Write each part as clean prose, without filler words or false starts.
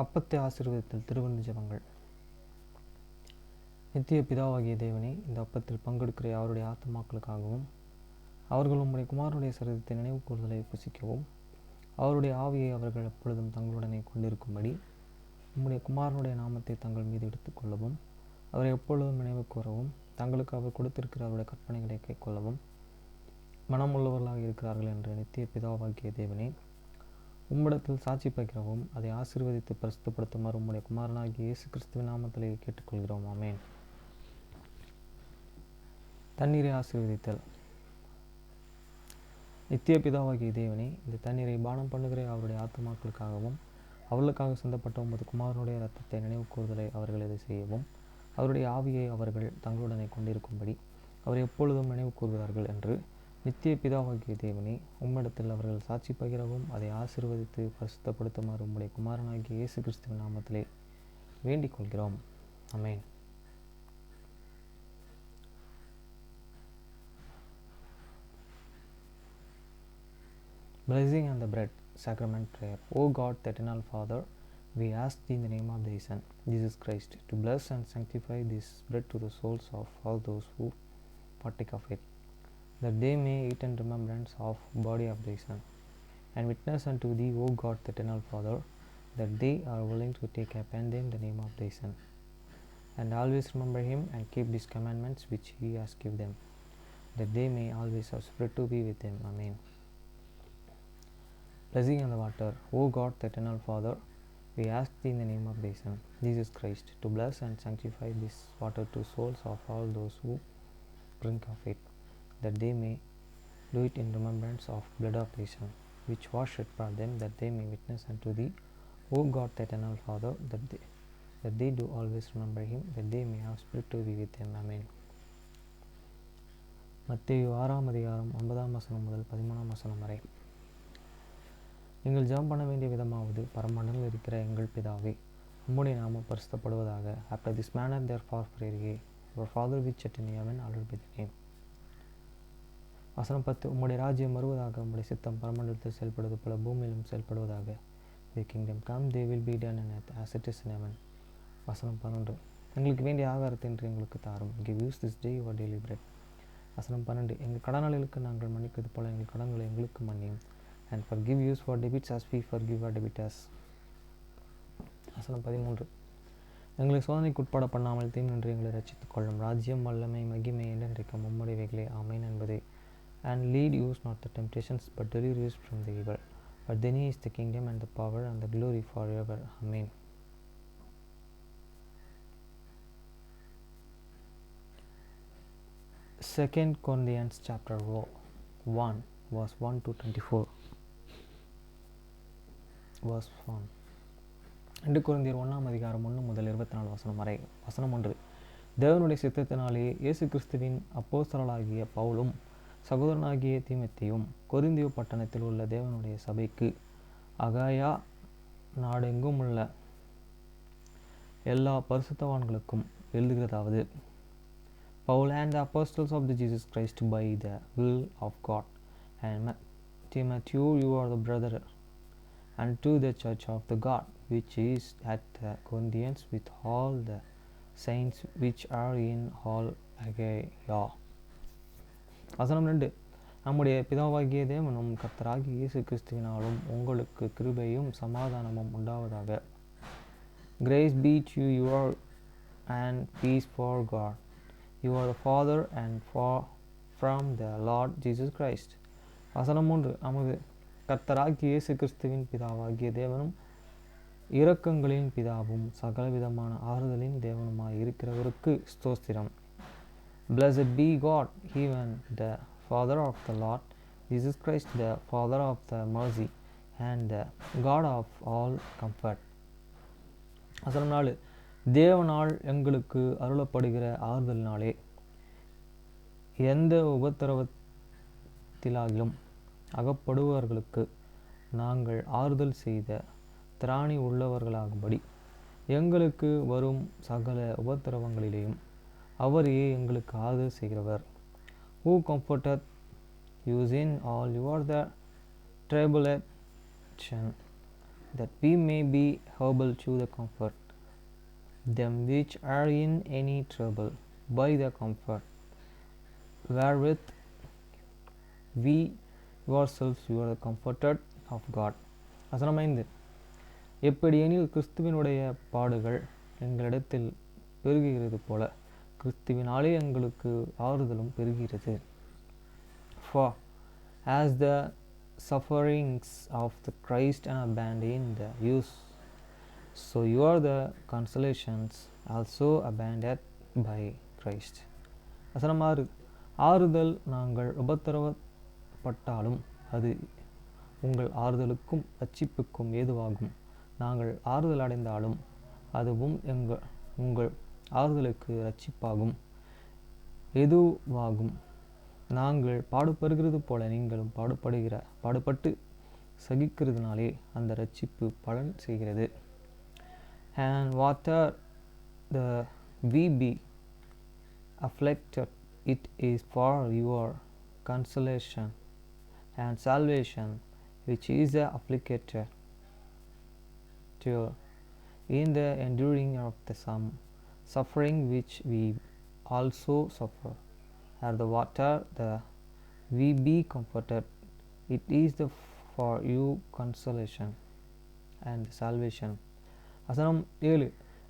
அப்பத்தை ஆசீர்வதித்தல் திருவிருந்து ஜெபங்கள். நித்திய பிதாவாகிய தேவனே, இந்த அப்பத்தில் பங்கெடுக்கிற அவருடைய ஆத்துமாக்களுக்காகவும் அவர்கள் உம்முடைய குமாரனுடைய சரீரத்தை நினைவு கூறுதலை புசிக்கவும் அவருடைய ஆவியை அவர்கள் எப்பொழுதும் தங்களுடனே கொண்டிருக்கும்படி உம்முடைய குமாரனுடைய நாமத்தை தங்கள் மீது எடுத்துக்கொள்ளவும் அவரை எப்பொழுதும் நினைவு கூறவும் தங்களுக்கு அவர் கொடுத்திருக்கிற அவருடைய கற்பனைகளை கைக்கொள்ளவும் மனமுள்ளவர்களாக இருக்கிறார்கள் என்று நித்திய பிதாவாகிய தேவனே, உம்மிடத்தில் சாட்சி பகிரவும் அதை ஆசீர்வதித்து பரிசுத்தப்படுத்துமாறு உம்முடைய குமாரனாகிய இயேசு கிறிஸ்துவின் நாமத்திலே கேட்டுக்கொள்கிறோம். ஆமென். தண்ணீரை ஆசீர்வதித்தல். நித்திய பிதாவாகிய தேவனே, இந்த தண்ணீரை பானம் பண்ணுகிற அவருடைய ஆத்துமாக்களுக்காகவும் அவர்களுக்காக சிந்தப்பட்ட உமது குமாரனுடைய இரத்தத்தை நினைவு கூறுதலை அவர்கள் இதை செய்யவும் அவருடைய ஆவியை அவர்கள் தங்களுடனே கொண்டிருக்கும்படி அவரை எப்பொழுதும் நினைவு கூறுகிறார்கள் என்று நித்திய பிதாவாகிய தேவனே, உம்மிடத்தில் அவர்கள் சாட்சி பகிரவும் அதை ஆசீர்வதித்து பரிசுத்தப்படுத்துமாறு உம்முடைய குமாரனாகிய இயேசு கிறிஸ்துவின் நாமத்திலே வேண்டிக் கொள்கிறோம். ஆமென். Blessing and the bread, sacrament prayer. O God, the eternal Father, we ask thee in the name of thy Son, Jesus Christ, to bless and sanctify this bread to the souls of all those who partake of it, that they may eat in remembrance of body of thy Son, and witness unto thee, O God, the eternal Father, that they are willing to take upon them the name of thy Son, and always remember him and keep these commandments which he has given them, that they may always have spirit to be with him. Amen. Blessing on the water. O God, the eternal Father, we ask thee in the name of thy Son, Jesus Christ, to bless and sanctify this water to souls of all those who drink of it, that they may do it in remembrance of blood of thy Son, which was shed for them, that they may witness unto thee, O God, the eternal Father, that they do always remember him, that they may have spirit to be with him. Amen. மத்தேயு 6 அதிகாரம் 9 வசனம் முதல் 13 வசனம் வரை. நீங்கள் ஜெபம் பண்ண வேண்டிய விதமாவது, பரமண்டலில் இருக்கிற எங்கள் பிதாவே, உம்முடைய நாமம் பரிசுத்தப்படுவதாக. After this manner therefore pray ye, Our Father which art in heaven, hallowed be thy name. வசனம் 10. உம்முடைய ராஜ்யம் வருவதாக, உம்முடைய சித்தம் பரமண்டலத்தில் செயல்படுவது போல பூமியிலும் செயல்படுவதாக. The kingdom come, they will be done on earth as it is in heaven. வசனம் 11. எங்களுக்கு வேண்டிய ஆகாரத்தை இன்று எங்களுக்கு தாரும். Give us this day our daily bread. வசனம் 12. எங்கள் கடனாளிகளுக்கு நாங்கள் மன்னிப்பது போல எங்கள் கடன்களை எங்களுக்கு மன்னியும். And forgive us for debits as we forgive our debtors. வசனம் 13. எங்களை சோதனைக்கு உட்பட பண்ணாமல் தீமையின்றி எங்களை ரட்சித்துக் கொள்ளும். ராஜ்யம் வல்லமை மகிமை என்றென்றைக்கும் உம்முடையவைகளே. ஆமென் என்பதே. And lead us not the temptations, but deliver us from the evil. But thine is the kingdom and the power and the glory forever. Amen. Second Corinthians chapter 1 verse 1 to 24. Verse 1. 2 கொரிந்தியர் 1 அதிகாரம் 1 முதல் 24 வசனம் வரை. வசனம் 1. தேவனுடைய சித்தத்தினாலே இயேசு கிறிஸ்துவின் அப்போஸ்தலனாகிய பவுலும் சகோதரனாகிய தீமோத்தேயும் கொரிந்தியு பட்டணத்தில் உள்ள தேவனுடைய சபைக்கு அகாயா நாடெங்கும் உள்ள எல்லா பரிசுத்தவான்களுக்கும் எழுதுகிறதாவது, Paul and the apostles of the Jesus Christ by the will of God, and Timothy, you are the brother, and to the church of the God which is at the Corinthians, with all the saints which are in all Achaia. வசனம் 2. நம்முடைய பிதாவாகிய தேவனும் கர்த்தராகிய இயேசு கிறிஸ்துவினாலும் உங்களுக்கு கிருபையும் சமாதானமும் உண்டாவதாக. Grace be to you and peace for God. You are the Father and from the Lord Jesus Christ. வசனம் 3. நமது கர்த்தராகிய இயேசு கிறிஸ்துவின் பிதாவாகிய தேவனும் இரக்கங்களின் பிதாவும் சகலவிதமான ஆறுதலின் தேவனுமாய் இருக்கிறவருக்கு ஸ்தோத்திரம். Blessed be God, even the Father of the Lord Jesus Christ, the Father of the mercy and the God of all comfort. வசனம் 4. தேவனால் எங்களுக்கு அருளப்படுகிற ஆறுதலினாலே எந்த உபத்திரவத்திலாகிலும் அகப்படுபவர்களுக்கு நாங்கள் ஆறுதல் செய்த திராணி உள்ளவர்களாகும்படி எங்களுக்கு வரும் சகல உபத்திரவங்களிலேயும் அவரே எங்களுக்கு ஆறுதல் செய்கிறவர். Who comforteth you in all your the tribulation, that we may be able to the comfort them which are in any trouble by the comfort wherewith we ourselves were comforted of God. வசனம் 5. எப்படியெனில் கிறிஸ்துவினுடைய பாடுகள் எங்களிடத்தில் பெருகுகிறது போல கிறிஸ்துவினாலே எங்களுக்கு ஆறுதலும் பெருகிறது. For as the sufferings of the Christ abound in the use, so your the consolations also abounded by Christ. வசனம் 6. ஆறுதல் நாங்கள் உபத்திரவப்பட்டாலும் அது உங்கள் ஆறுதலுக்கும் ரட்சிப்புக்கும் ஏதுவாகும். நாங்கள் ஆறுதல் அடைந்தாலும் அதுவும் உங்கள் ஆறுதலுக்கு ரட்சிப்பாகும் எதுவாகும். நாங்கள் பாடுபடுகிறது போல நீங்களும் பாடுபட்டு சகிக்கிறதுனாலே அந்த ரட்சிப்பு பலன் செய்கிறது. And whatever the we be afflicted, it is for your consolation and salvation, which is afflicted to in the enduring of the some suffering which we also suffer. Or the water the we be comforted, it is the for you consolation and salvation. வசனம் 7.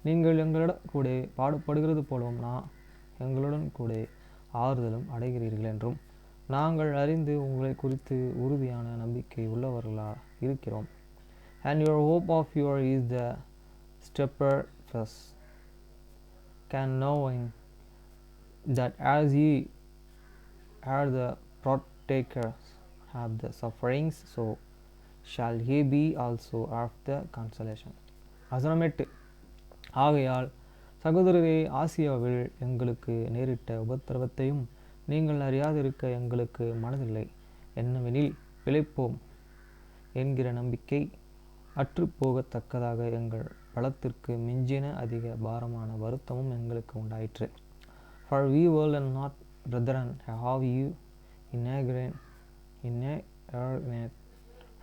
நீங்கள் எங்களுடன் கூட பாடுபடுகிறது போலவும் எங்களுடன் கூட ஆறுதலும் அடைகிறீர்கள் என்றும் நாங்கள் அறிந்து உங்களை குறித்து உறுதியான நம்பிக்கை உள்ளவர்களாக இருக்கிறோம். And your hope of yours is the steadfast, can knowing that as ye are the partakers of the sufferings, so shall ye be also of the consolation. வசனம் 8. ஆகையால் சகோதரரே, ஆசியாவில் எங்களுக்கு நேரிட்ட உபத்திரவத்தையும் நீங்கள் அறியாதிருக்க எங்களுக்கு மனதில்லை. என்னவெனில் பிழைப்போம் என்கிற நம்பிக்கை அற்றுப்போகத்தக்கதாக எங்கள் பலத்திற்கு மிஞ்சின அதிக பாரமான வருத்தமும் எங்களுக்கு உண்டாயிற்று. For we will not, brethren, have you ignorant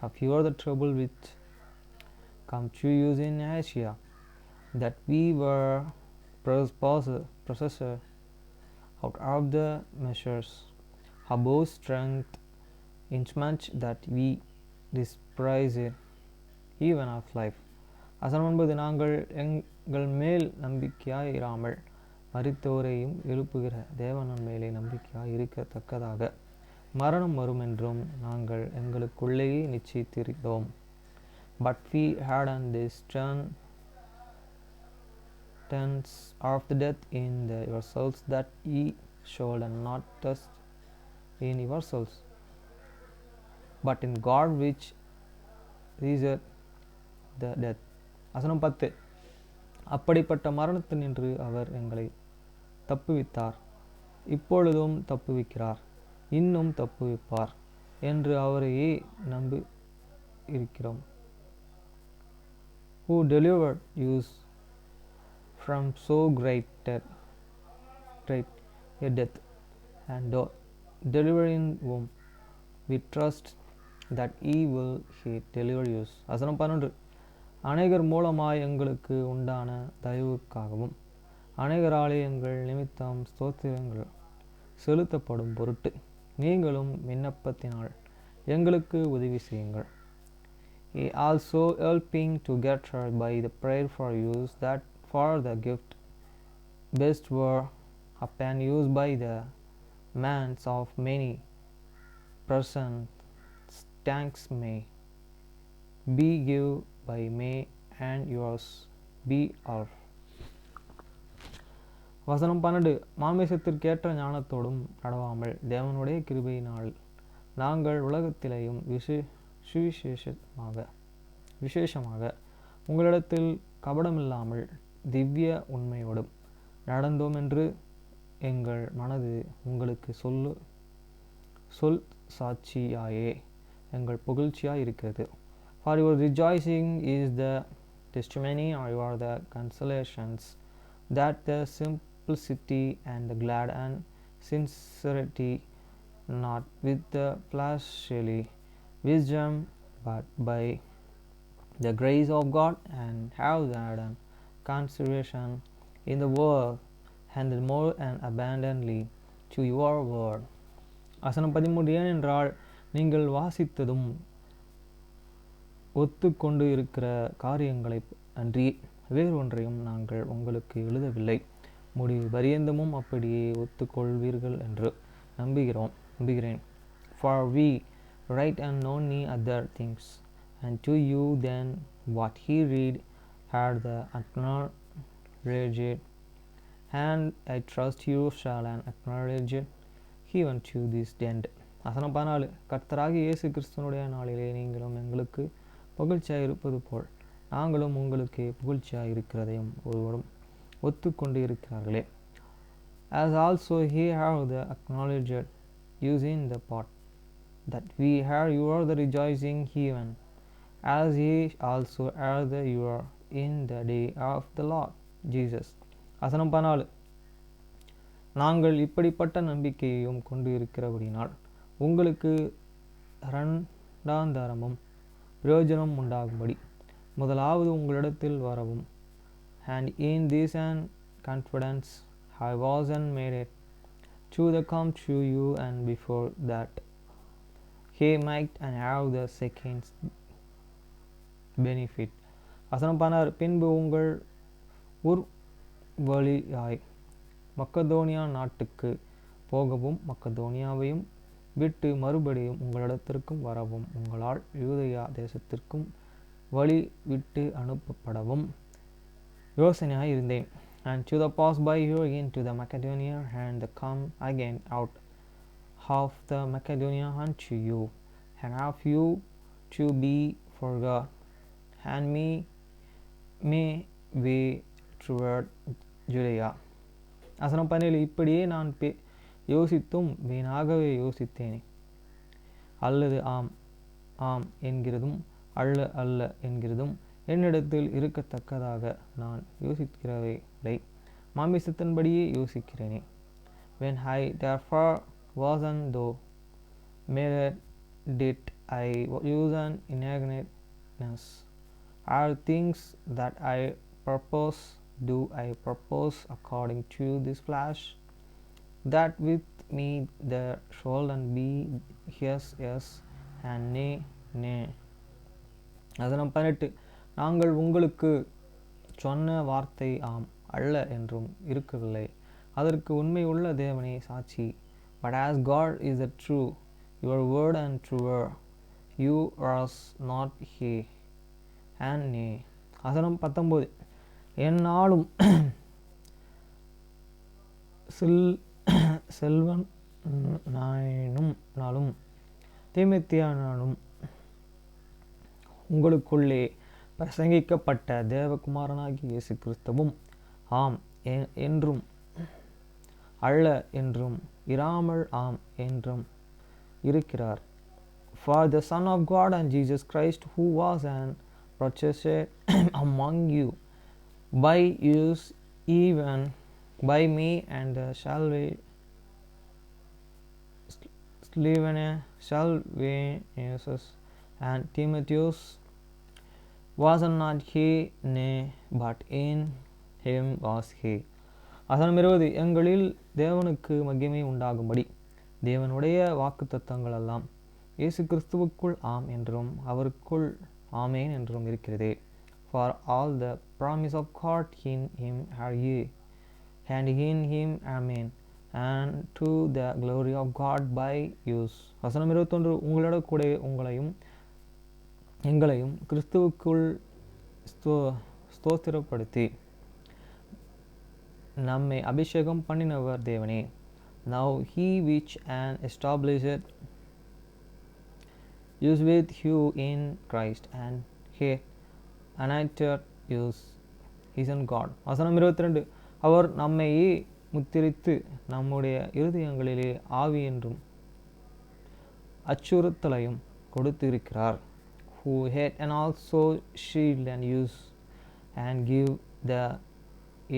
of you the trouble which come to you in Asia, that we were possessed out of the measures above strength, inasmuch that we despise even of life. வசனம் 9. நாங்கள் எங்கள் மேல் நம்பிக்கையாய் இராமல் மரித்தோரையும் எழுப்புகிற தேவனின் மேலே நம்பிக்கையாய் இருக்கத்தக்கதாக மரணம் வரும் என்றும் நாங்கள் எங்களுக்குள்ளேயே நிச்சயித்திருந்தோம். But we had on this tense of the death in yourselves, that ye should not trust in yourselves, but in God which raised the death. வசனம் 10. அப்படிப்பட்ட மரணத்தினின்று அவர் எங்களை தப்புவித்தார், இப்பொழுதும் தப்புவிக்கிறார், இன்னும் தப்புவிப்பார் என்று அவரையே நம்பி இருக்கிறோம். Who delivered you from so great a death, and delivering whom we trust that he will deliver you. வசனம் 12. அநேகர் மூலமாய் எங்களுக்கு உண்டான தயவுக்காகவும் அநேகராலே எங்கள் நிமித்தம் ஸ்தோத்திரங்கள் செலுத்தப்படும் பொருட்டு நீங்களும் விண்ணப்பத்தினால் எங்களுக்கு உதவி செய்யுங்கள். He also helping together by the prayer for you, that for the gift best were upon used by the minds of many persons, thanks may be give by me and yours be all. வசனம் 12. மாமிசத்திற்கேற்ற ஞானத்தோடும் நடவாமல் தேவனுடைய கிருபையினால் நாங்கள் உலகத்திலேயும் விசேஷமாக உங்களிடத்தில் கபடமில்லாமல் திவ்ய உண்மையோடும் நடந்தோம் என்று எங்கள் மனது உங்களுக்கு சொல் சாட்சியாயே எங்கள் புகழ்ச்சியாய் இருக்கிறது. For your rejoicing is the testimony, or you are the consolations, that the simplicity and the glad and sincerity, not with the fleshly wisdom, but by the grace of God and have had an consideration in the world and more and abundantly to your word. வசனம் 13. ஏனென்றால் நீங்கள் வாசித்ததும் ஒத்துக்கொண்டு இருக்கிற காரியங்களை அன்றி வேறொன்றையும் நாங்கள் உங்களுக்கு எழுதவில்லை, முடிவு பரியந்தமும் அப்படியே ஒத்துக்கொள்வீர்கள் என்று நம்புகிறேன். For we write and know any other things, and to you then what he read had the acknowledged, and I trust you shall acknowledge it even to this end. வசனம் 14. கர்த்தராகிய இயேசு கிறிஸ்துவனுடைய நாளிலே நீங்களும் எங்களுக்கு புகழ்ச்சியாக இருப்பது போல் நாங்களும் உங்களுக்கு புகழ்ச்சியாக இருக்கிறதையும் ஒருவரும் ஒத்துக்கொண்டு இருக்கிறார்களே. As also he have the acknowledged using the part that we have you are the rejoicing even as ye also are the you are in the day of the Lord Jesus. வசனம் 14. நாங்கள் இப்படிப்பட்ட நம்பிக்கையையும் கொண்டு இருக்கிறபடினால் உங்களுக்கு இரண்டாந்தரமும் பிரயோஜனம் உண்டாகும்படி முதலாவது உங்களிடத்தில் வரவும், and in this and confidence I was and made it to the come to you, and before that he might and have the second benefit. வசனம் 16. பின்பு உங்கள் ஊர் வழியாய் மக்கதோனியா நாட்டுக்கு போகவும் மக்கதோனியாவையும் விட்டு மறுபடியும் உங்களிடத்திற்கும் வரவும் உங்களால் யூதேயா தேசத்திற்கும் வழி விட்டு அனுப்பப்படவும் யோசனையாய் இருந்தேன். And to the pass by you into the Macedonia, and the come again out of the Macedonia unto you, and have you to be for God, and me way toward Judea. வசனம் 17. இப்படியே நான் யோசித்தும் வீணாகவே யோசித்தேனே, அல்லது ஆம் ஆம் என்கிறதும் அல்ல அல்ல என்கிறதும் என்னிடத்தில் இருக்கத்தக்கதாக நான் யோசிக்கிறவைகளை மாமிசத்தின்படியே யோசிக்கிறேனே. When I therefore wasn't though made did I use an inagnateness are things that I purpose do I purpose according to this flesh, that with me there shall be yes yes and nay nay. வசனம் 18. நாங்கள் உங்களுக்கு சொன்ன வார்த்தை ஆம் அல்ல என்றும் இருக்கவில்லை, அதற்கு உண்மை உள்ள தேவனே சாட்சி. But as God is the true, your word and truer, you are not he and nay. வசனம் 19. என்னாலும் செல்வன் நானும் தீமோத்தேயுவும் உங்களுக்குள்ளே பிரசங்கிக்கப்பட்ட தேவகுமாரனாகிய இயேசு கிறிஸ்துவும் ஆம் என்றும் அல்ல என்றும் இராமல் ஆம் என்றும் இருக்கிறார். For the Son of God and Jesus Christ, who was an processor among you by use even by me, and the Silvanus and Timotheus was not he, nay, but in him was he. வசனம் 20. எங்களில் தேவனுக்கு மகிமை உண்டாகும்படி தேவனுடைய வாக்குத்தத்தங்கள் எல்லாம் இயேசு கிறிஸ்துவுக்குள் ஆம் என்றும் அவருக்குள் ஆமேன் என்றும் இருக்கிறதே. For all the promise of God in him are ye, and in him amen, and to the glory of God by use. வசனம் 21. உங்களோட கூட எங்களையும் கிறிஸ்துவுக்குள் ஸ்தோத்திரப்படுத்தி நம்மை அபிஷேகம் பண்ணினவர் தேவனே. Now he which and established you with you in Christ, and he anointed you is in God. வசனம் 22. அவர் நம்மை முத்திரித்து நம்முடைய இருதயங்களிலே ஆவி என்றும் அச்சுறுத்தலையும் கொடுத்திருக்கிறார். Who hate and also shield and use and give the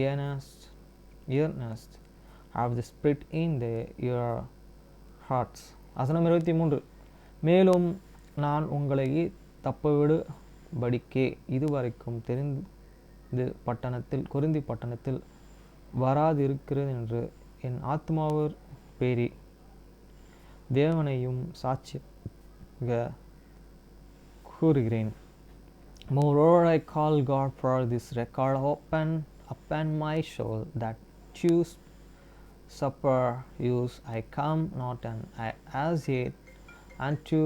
earnest of the Spirit in your hearts. வசனம் 23. மேலும் நான் உங்களை தப்பவிட படிக்கே இதுவரைக்கும் கொரிந்தி பட்டணத்தில் வராதிருக்கிறது என்று என் ஆத்மாவர் பேரி தேவனையும் சாட்சியாக கூறுகிறேன். Moreover, I call God for this record upon my soul, that choose supper use I come not as yet unto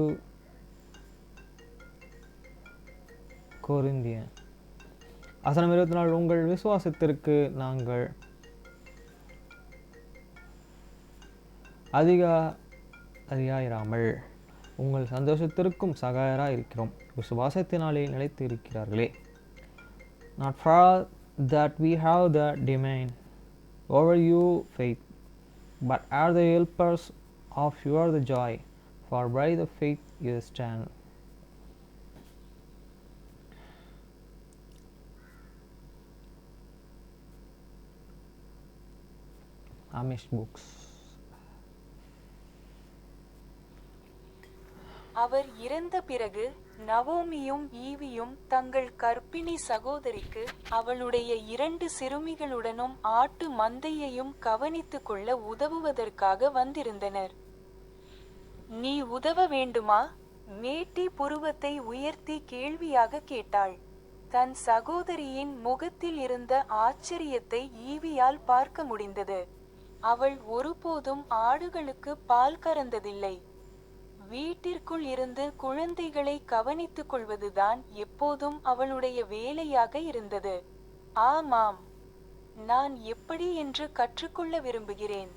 Corinthian. வசனம் 24. உங்கள் விசுவாசத்திற்கு நாங்கள் அதிகாரியாயிராமல் உங்கள் சந்தோஷத்திற்கும் சகாயராய் இருக்கிறோம். விசுவாசத்தினாலே நிலைத்து இருக்கிறார்களே. Not for that we have the domain over you faith, but are the helpers of your the joy, for by the faith you stand. Amish books. அவர் இறந்த பிறகு நவோமியும் ஈவியும் தங்கள் கர்ப்பிணி சகோதரிக்கு அவளுடைய 2 சிறுமிகளுடனும் ஆட்டு மந்தையையும் கவனித்துக் கொள்ள உதவுவதற்காக வந்திருந்தனர். நீ உதவ வேண்டுமா? மேட்டி புருவத்தை உயர்த்தி கேள்வியாக கேட்டாள். தன் சகோதரியின் முகத்தில் இருந்த ஆச்சரியத்தை ஈவியால் பார்க்க முடிந்தது. அவள் ஒருபோதும் ஆடுகளுக்கு பால் கறந்ததில்லை. வீட்டிற்குள் இருந்து குழந்தைகளை கவனித்துக் கொள்வதுதான் எப்போதும் அவளுடைய வேலையாக இருந்தது. ஆமாம், நான் எப்படி என்று கற்றுக்கொள்ள விரும்புகிறேன்.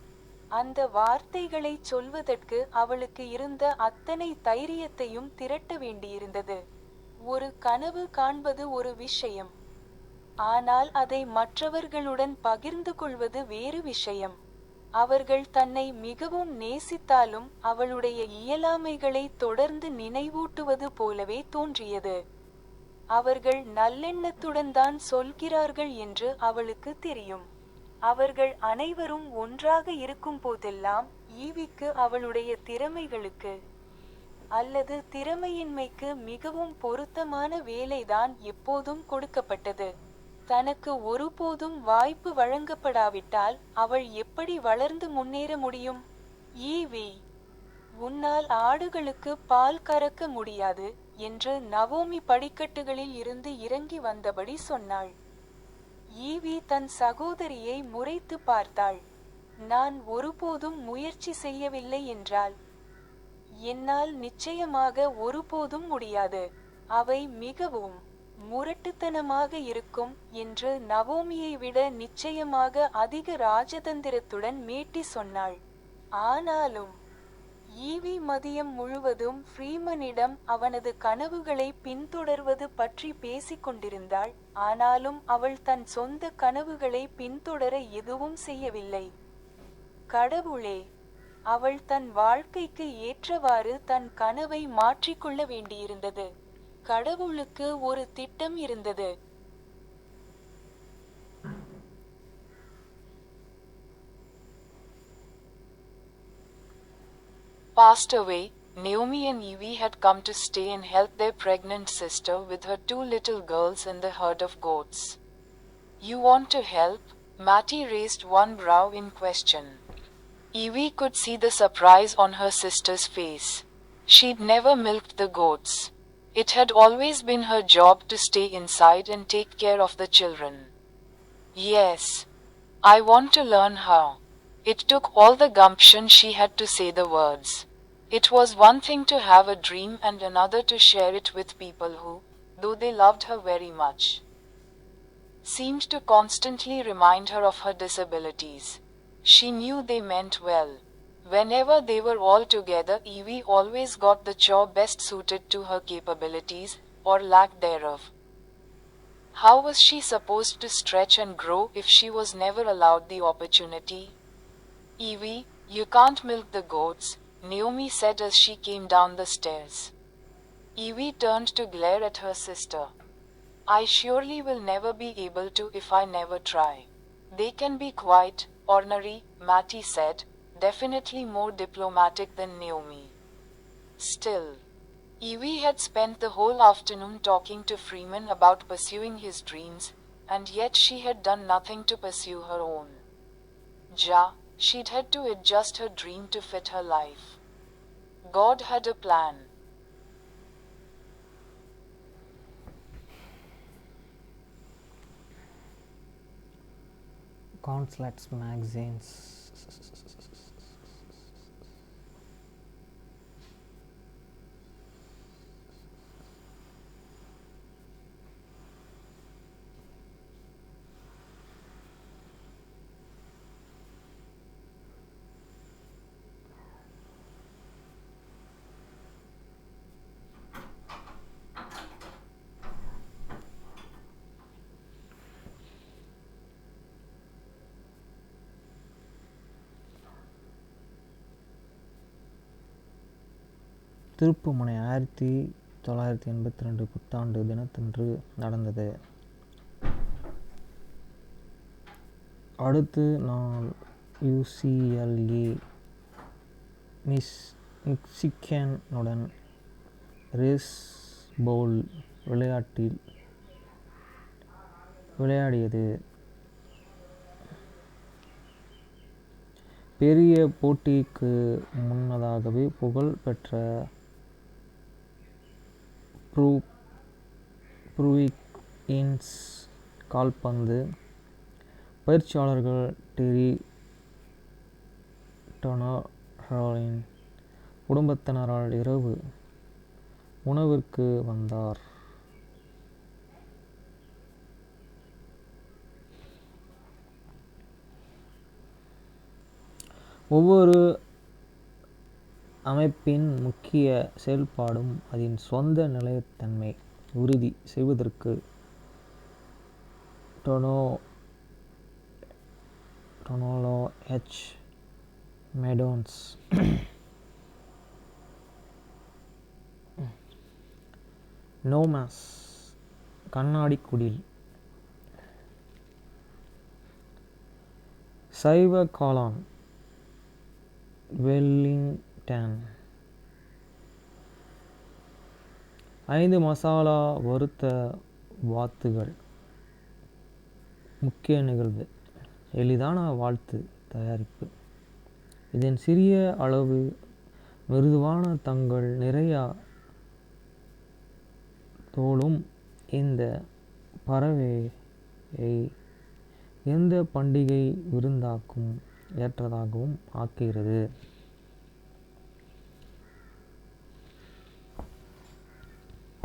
அந்த வார்த்தைகளை சொல்வதற்கு அவளுக்கு இருந்த அத்தனை தைரியத்தையும் திரட்ட வேண்டியிருந்தது. ஒரு கனவு காண்பது ஒரு விஷயம், ஆனால் அதை மற்றவர்களுடன் பகிர்ந்து கொள்வது வேறு விஷயம். அவர்கள் தன்னை மிகவும் நேசித்தாலும் அவளுடைய இயலாமைகளை தொடர்ந்து நினைவூட்டுவது போலவே தோன்றியது. அவர்கள் நல்லெண்ணத்துடன் தான் சொல்கிறார்கள் என்று அவளுக்கு தெரியும். அவர்கள் அனைவரும் ஒன்றாக இருக்கும் போதெல்லாம் ஈவிக்கு அவளுடைய திறமைகளுக்கு அல்லது திறமையின்மைக்கு மிகவும் பொருத்தமான வேலைதான் எப்போதும் கொடுக்கப்பட்டது. தனக்கு ஒருபோதும் வாய்ப்பு வழங்கப்படாவிட்டால் அவள் எப்படி வளர்ந்து முன்னேற முடியும்? ஈவி, உன்னால் ஆடுகளுக்கு பால் கறக்க முடியாது என்று நவோமி படிக்கட்டுகளில் இருந்து இறங்கி வந்தபடி சொன்னாள். ஈவி தன் சகோதரியை முறைத்து பார்த்தாள். நான் ஒருபோதும் முயற்சி செய்யவில்லை என்றாள். என்னால் நிச்சயமாக ஒருபோதும் முடியாது. அவை மிகவும் முரட்டுத்தனமாக இருக்கும் என்று நவோமியை விட நிச்சயமாக அதிக ராஜதந்திரத்துடன் மேட்டி சொன்னாள். ஆனாலும் ஈவி மதியம் முழுவதும் ஃப்ரீமனிடம் அவனது கனவுகளை பின்தொடர்வது பற்றி பேசிக் கொண்டிருந்தாள். ஆனாலும் அவள் தன் சொந்த கனவுகளை பின்தொடர எதுவும் செய்யவில்லை. கடவுளே, அவள் தன் வாழ்க்கைக்கு ஏற்றவாறு தன் கனவை மாற்றிக்கொள்ள வேண்டியிருந்தது. கடவுளுக்கு ஒரு திட்டம் இருந்தது. Passed away, Naomi and Evie had come to stay and help their pregnant sister with her 2 little girls in the herd of goats. You want to help? Mattie raised one brow in question. Evie could see the surprise on her sister's face. She'd never milked the goats. It had always been her job to stay inside and take care of the children. Yes, I want to learn how. It took all the gumption she had to say the words. It was one thing to have a dream and another to share it with people who, though they loved her very much, seemed to constantly remind her of her disabilities. She knew they meant well. Whenever they were all together, Evie always got the chore best suited to her capabilities, or lack thereof. How was she supposed to stretch and grow if she was never allowed the opportunity? Evie, you can't milk the goats, Naomi said as she came down the stairs. Evie turned to glare at her sister. I surely will never be able to if I never try. They can be quite ornery, Mattie said, definitely more diplomatic than Naomi. Still, Evie had spent the whole afternoon talking to Freeman about pursuing his dreams, and yet she had done nothing to pursue her own. She'd had to adjust her dream to fit her life. God had a plan. Consulats magazines. திருப்புமுனை 1982 புத்தாண்டு தினத்தன்று நடந்தது. அடுத்து நான் UCLA மிச்சிகனுடன் race Pavul விளையாடியது. பெரிய போட்டிக்கு முன்னதாகவே புகழ் பெற்ற ப்ரூவின்ஸ் கால்பந்து பயிற்சியாளர்கள் டெரி டொனாஹரின் குடும்பத்தினரால் இரவு உணவிற்கு வந்தார். ஒவ்வொரு அமைப்பின் முக்கிய செயல்பாடும் அதன் சொந்த நிலைத்தன்மை உறுதி செய்வதற்கு டொனாலோ H. மெடோன்ஸ் நோமாஸ் கண்ணாடி குடில் சைவ காளான் வெல்லிங்டன் 5 மசாலா வறுத்த வாத்துகள் முக்கிய நிகழ்வு எளிதான வாழ்த்து தயாரிப்பு. இதன் சிறிய அளவு மிருதுவான தங்கள் நிறைய தோலும் இந்த பறவையை எந்த பண்டிகை விருந்தாக்கும் ஏற்றதாகவும் ஆக்குகிறது.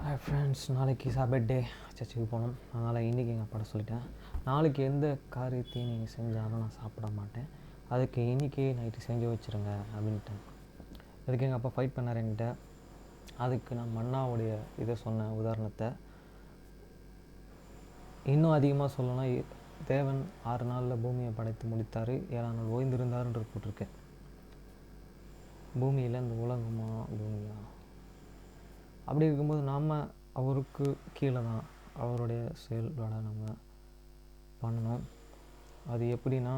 ஹாய் ஃப்ரெண்ட்ஸ், நாளைக்கு சாபர்டே சர்ச்சுக்கு போகணும். அதனால் இன்றைக்கி எங்கள் அப்பாட்ட சொல்லிட்டேன், நாளைக்கு எந்த காரியத்தையும் நீங்கள் செஞ்சாலும் நான் சாப்பிட மாட்டேன், அதுக்கு இன்றைக்கி நைட்டு செஞ்சு வச்சுருங்க அப்படின்ட்டேன். அதுக்கு எங்கள் அப்பா ஃபைட் பண்ணார் என்கிட்ட. அதுக்கு நான் மன்னாவுடைய இதை சொன்ன உதாரணத்தை இன்னும் அதிகமாக சொல்லணும்னா, தேவன் 6 நாளில் பூமியை படைத்து முடித்தார், 7ஆம் நாள் ஓய்ந்திருந்தாருன்றது போட்டிருக்கு. பூமியில் இந்த உலகமா பூமியா அப்படி இருக்கும்போது நாம் அவருக்கு கீழே தான் அவருடைய செயல்பாடை நம்ம பண்ணணும். அது எப்படின்னா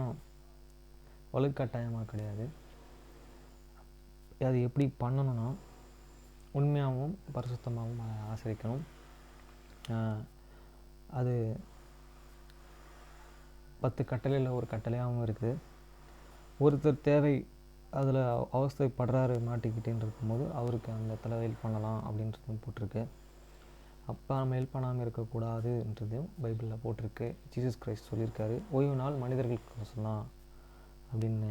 வலுக்கட்டாயமாக கிடையாது. அது எப்படி பண்ணணும்னா உண்மையாகவும் பரிசுத்தமாகவும் அதை ஆசிரிக்கணும். அது 10 கட்டளையில் ஒரு கட்டளையாகவும் இருக்குது. ஒருத்தர் தேவை அதில் அவஸ்தைப்படுறாரு மாட்டிக்கிட்டேன்னு இருக்கும்போது அவருக்கு அந்த இடத்துல ஹெல்ப் பண்ணலாம் அப்படின்றதும் போட்டிருக்கு. அப்போ நம்ம ஹெல்ப் பண்ணாமல் இருக்கக்கூடாதுன்றதையும் பைபிளில் போட்டிருக்கு. ஜீசஸ் கிரைஸ்ட் சொல்லியிருக்காரு, ஓய்வு நாள் மனிதர்களுக்கு தான் அப்படின்னு.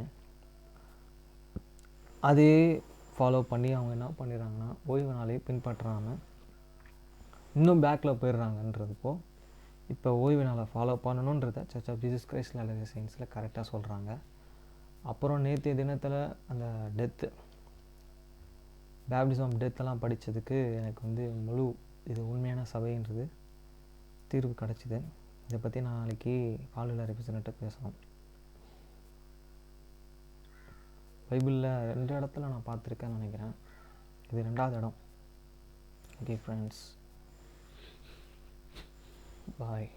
அதே ஃபாலோ பண்ணி அவங்க என்ன பண்ணிடுறாங்கன்னா ஓய்வு நாளை பின்பற்றாமல் இன்னும் பேக்கில் போயிடுறாங்கன்றதுப்போ இப்போ ஓய்வு நாளை ஃபாலோ பண்ணணுன்றதை church of Jesus Christ latter day சயின்ஸில் கரெக்டாக சொல்கிறாங்க. அப்புறம் நேற்றைய தினத்தில் அந்த பேப்டிசம் டெத்தெல்லாம் படித்ததுக்கு எனக்கு முழு இது உண்மையான சபைன்றது தீர்வு கிடச்சிது. இதை பற்றி நான் நாளைக்கு காலையில் ரெப்ரசன்ட்டு பேசணும். பைபிளில் 2 இடத்துல நான் பார்த்துருக்கேன்னு நினைக்கிறேன், இது 2வது இடம். ஓகே ஃப்ரெண்ட்ஸ், பாய்.